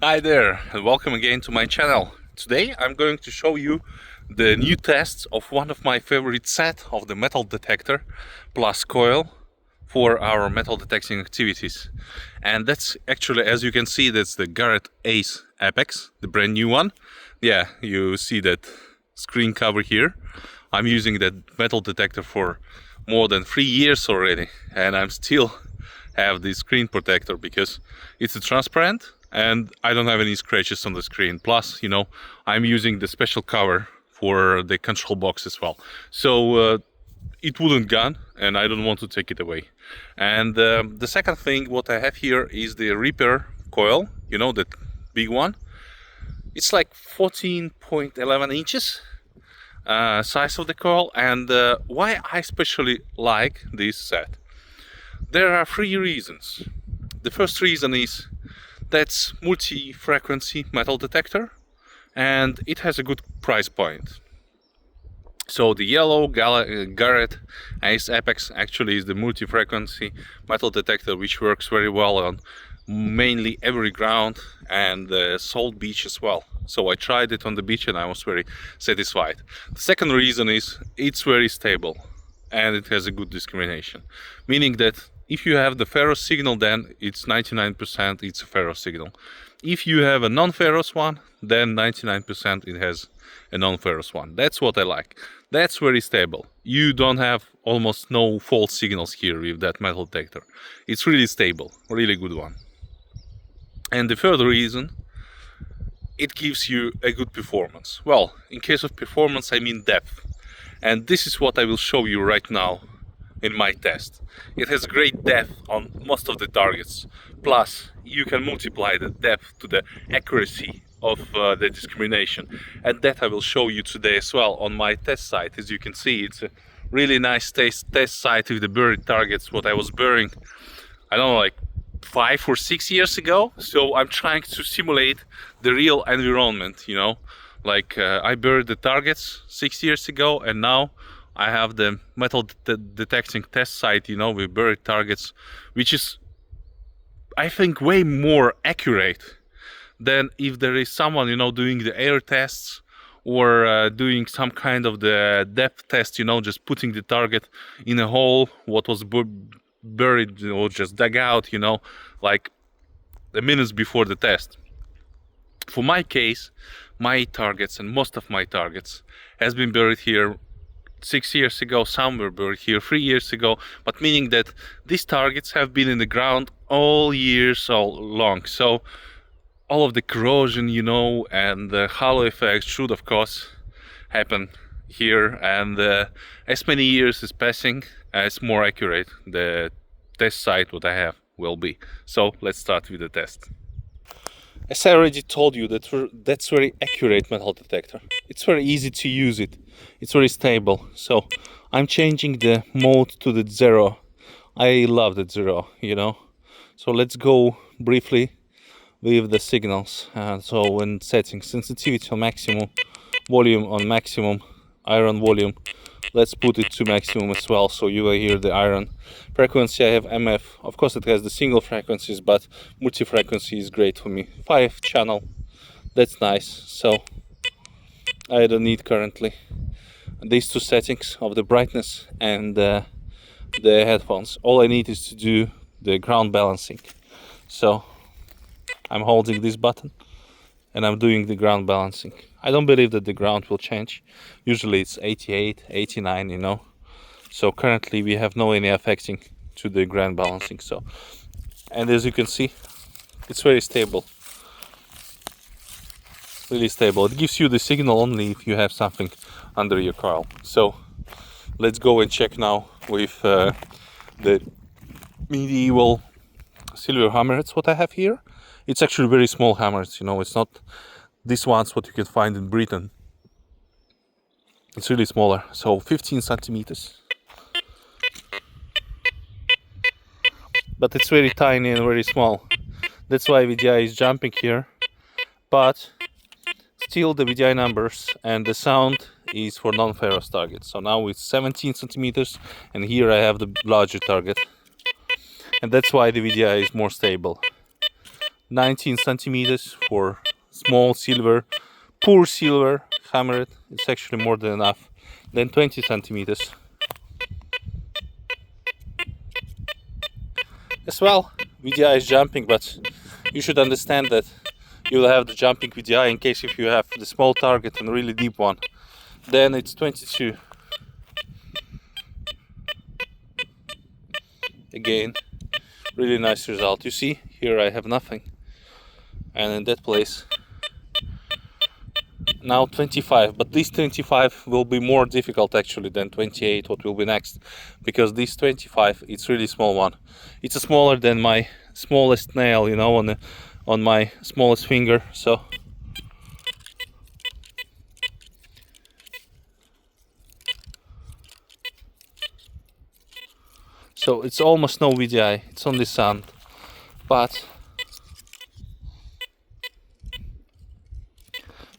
Hi there, and welcome again to my channel. Today I'm going to show you the new tests of one of my favorite set of the metal detector plus coil for our metal detecting activities. And that's actually, as you can see, that's the Garrett Ace Apex, the brand new one. Yeah, you see that screen cover here. I'm using that metal detector for more than 3 years already, and I'm still have the screen protector because it's a transparent and I don't have any scratches on the screen. Plus, I'm using the special cover for the control box as well. So it wouldn't gun and I don't want to take it away. And the second thing what I have here is the repair coil, that big one. It's like 14.11 inches size of the coil. And why I especially like this set? There are three reasons. The first reason is that's multi-frequency metal detector and it has a good price point. So the yellow Garrett Ace Apex actually is the multi-frequency metal detector which works very well on mainly every ground and salt beach as well. So I tried it on the beach and I was very satisfied. The second reason is it's very stable and it has a good discrimination, meaning that if you have the ferrous signal, then it's 99% it's a ferrous signal. If you have a non-ferrous one, then 99% it has a non-ferrous one. That's what I like. That's very stable. You don't have almost no false signals here with that metal detector. It's really stable, really good one. And the third reason, it gives you a good performance. Well, in case of performance, I mean depth. And this is what I will show you right now in my test. It has great depth on most of the targets. Plus, you can multiply the depth to the accuracy of the discrimination. And that I will show you today as well on my test site. As you can see, it's a really nice test site with the buried targets, what I was burying, I don't know, like 5 or 6 years ago. So I'm trying to simulate the real environment, like I buried the targets 6 years ago and now I have the metal detecting test site, with buried targets, which is, I think, way more accurate than if there is someone, doing the air tests or doing some kind of the depth test, just putting the target in a hole, what was buried or just dug out, like the minutes before the test. For my case, my targets and most of my targets has been buried here 6 years ago, some were buried here 3 years ago, but meaning that these targets have been in the ground all years all long. So all of the corrosion, and the halo effects should of course happen here, and as many years is passing, as more accurate the test site what I have will be. So let's start with the test. As I already told you, that's very accurate metal detector. It's very easy to use it. It's very stable. So I'm changing the mode to the 0. I love the 0, So let's go briefly with the signals. So when setting sensitivity on maximum, volume on maximum, iron volume, let's put it to maximum as well, so you will hear the iron. Frequency, I have MF. Of course it has the single frequencies, but multi-frequency is great for me. 5 channel, that's nice. So I don't need currently these two settings of the brightness and the headphones. All I need is to do the ground balancing. So I'm holding this button and I'm doing the ground balancing. I don't believe that the ground will change. Usually it's 88, 89, So currently we have no any affecting to the ground balancing. So, and as you can see, it's very stable. Really stable. It gives you the signal only if you have something under your coil. So let's go and check now with the medieval silver hammerheads what I have here. It's actually very small hammers, it's not these ones what you can find in Britain. It's really smaller, so 15 centimeters. But it's very tiny and very small. That's why VDI is jumping here. But still the VDI numbers and the sound is for non-ferrous targets. So now it's 17 centimeters and here I have the larger target. And that's why the VDI is more stable. 19 centimeters for small silver, poor silver, hammered. It's actually more than enough. Then 20 centimeters. As well, VDI is jumping, but you should understand that you will have the jumping VDI in case if you have the small target and really deep one. Then it's 22. Again, really nice result. You see, here I have nothing. And in that place, now 25. But this 25 will be more difficult actually than 28, what will be next. Because this 25, it's really small one. It's smaller than my smallest nail, you know, on my smallest finger. So it's almost no VDI, it's only sand. But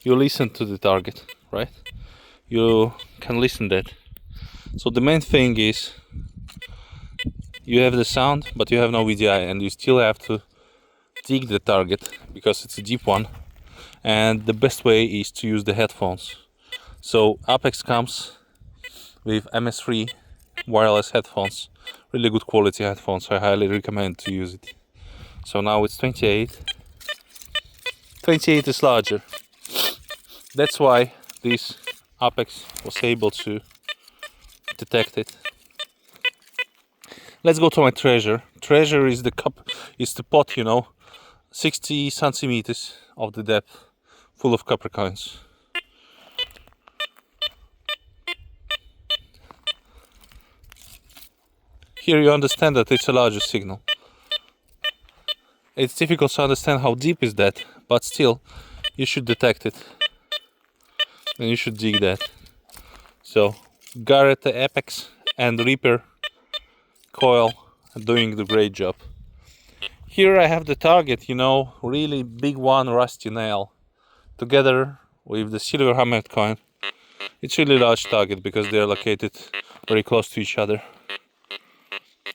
you listen to the target, right? You can listen that. So the main thing is you have the sound, but you have no VDI, and you still have to dig the target because it's a deep one. And the best way is to use the headphones. So Apex comes with MS3 wireless headphones, really good quality headphones. I highly recommend to use it. So now it's 28. 28 is larger. That's why this Apex was able to detect it. Let's go to my treasure. Treasure is the cup, is the pot, you know, 60 centimeters of the depth, full of copper coins. Here you understand that it's a larger signal. It's difficult to understand how deep is that, but still, you should detect it. And you should dig that. So, Garrett, the Apex, and Reaper coil are doing the great job. Here I have the target, you know, really big one, rusty nail, together with the silver hammered coin. It's really large target because they are located very close to each other.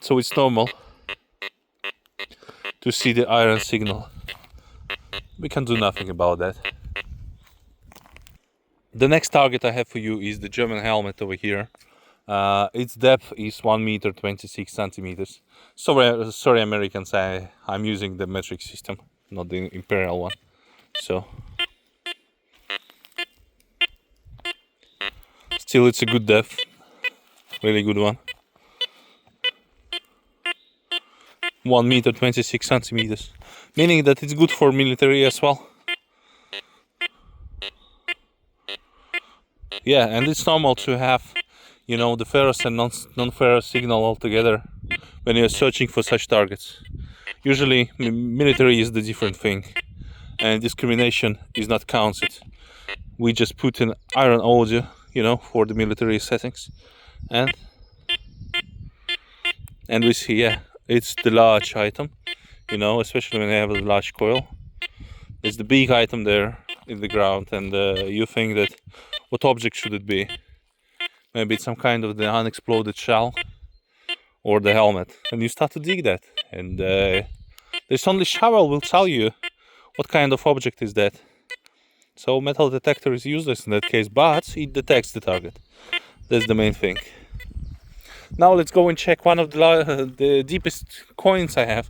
So it's normal to see the iron signal. We can do nothing about that. The next target I have for you is the German helmet over here. Its depth is 1 meter 26 centimeters. Sorry Americans, I'm using the metric system, not the imperial one. So still it's a good depth, really good one. 1 meter 26 centimeters, meaning that it's good for military as well. Yeah, and it's normal to have, you know, the ferrous and non-ferrous signal all together when you're searching for such targets. Usually military is the different thing, and discrimination is not counted. We just put in iron audio, you know, for the military settings, and we see, yeah, it's the large item, you know, especially when they have a large coil. It's the big item there in the ground, and you think that what object should it be? Maybe it's some kind of the unexploded shell or the helmet, and you start to dig that, and this only shovel will tell you what kind of object is that. So metal detector is useless in that case, but it detects the target. That's the main thing. Now let's go and check one of the deepest coins I have.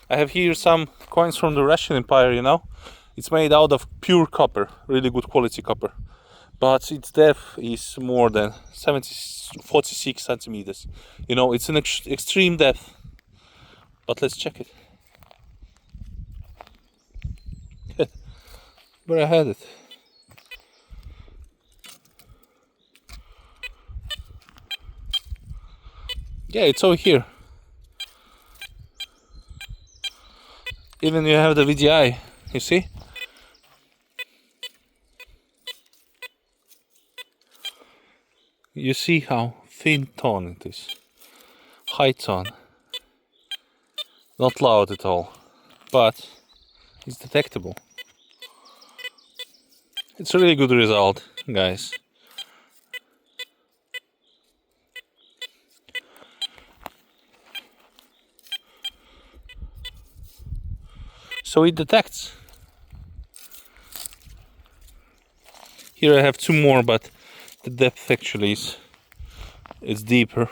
I have here some coins from the Russian Empire, you know. It's made out of pure copper, really good quality copper. But its depth is more than 46 centimeters. You know, it's an extreme depth. But let's check it. Where I had it. Yeah, it's over here. Even you have the VDI, you see? You see how thin tone it is. High tone. Not loud at all, but it's detectable. It's a really good result, guys. so it detects. Here I have two more, but the depth actually is deeper,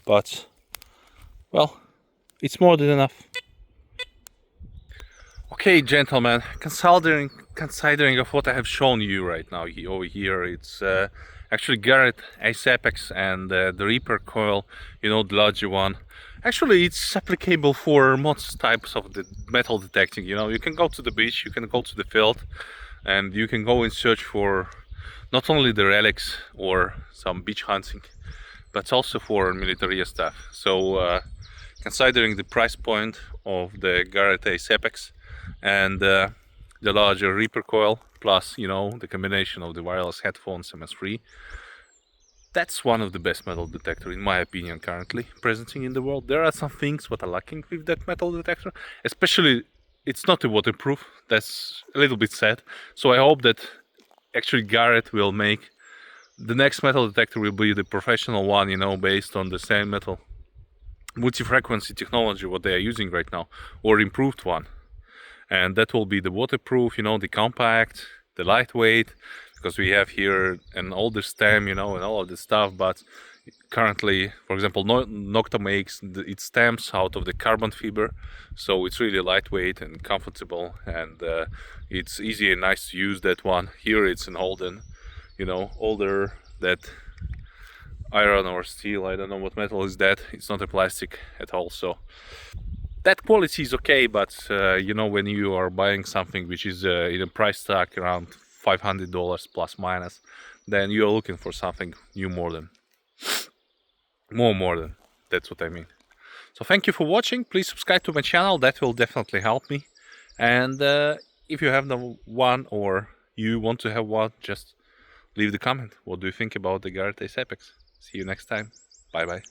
but well, it's more than enough. Okay, gentlemen, considering of what I have shown you right now over here, it's actually Garrett Ace Apex and the Reaper coil, you know, the larger one. Actually, it's applicable for most types of the metal detecting. You know, you can go to the beach, you can go to the field, and you can go and search for not only the relics or some beach hunting, but also for military stuff. So considering the price point of the Garrett Ace Apex and the larger Reaper coil, plus, you know, the combination of the wireless headphones MS3, that's one of the best metal detector, in my opinion, currently presenting in the world. There are some things what are lacking with that metal detector, especially it's not a waterproof. That's a little bit sad. So I hope that actually Garrett will make the next metal detector will be the professional one, you know, based on the same metal multi-frequency technology what they are using right now, or improved one. And that will be the waterproof, you know, the compact, the lightweight, because we have here an older stem, you know, and all of this stuff. But currently, for example, Nocta makes its stems out of the carbon fiber, so it's really lightweight and comfortable, and it's easy and nice to use. That one here, it's an olden, you know, older, that iron or steel, I don't know what metal is that. It's not a plastic at all, so that quality is okay. But you know, when you are buying something which is in a price tag around $500 plus minus, then you're looking for something new, more modern. That's what I mean. So thank you for watching. Please subscribe to my channel, that will definitely help me. And if you have the one or you want to have one, just leave the comment. What do you think about the Garrett Ace Apex? See you next time. Bye bye.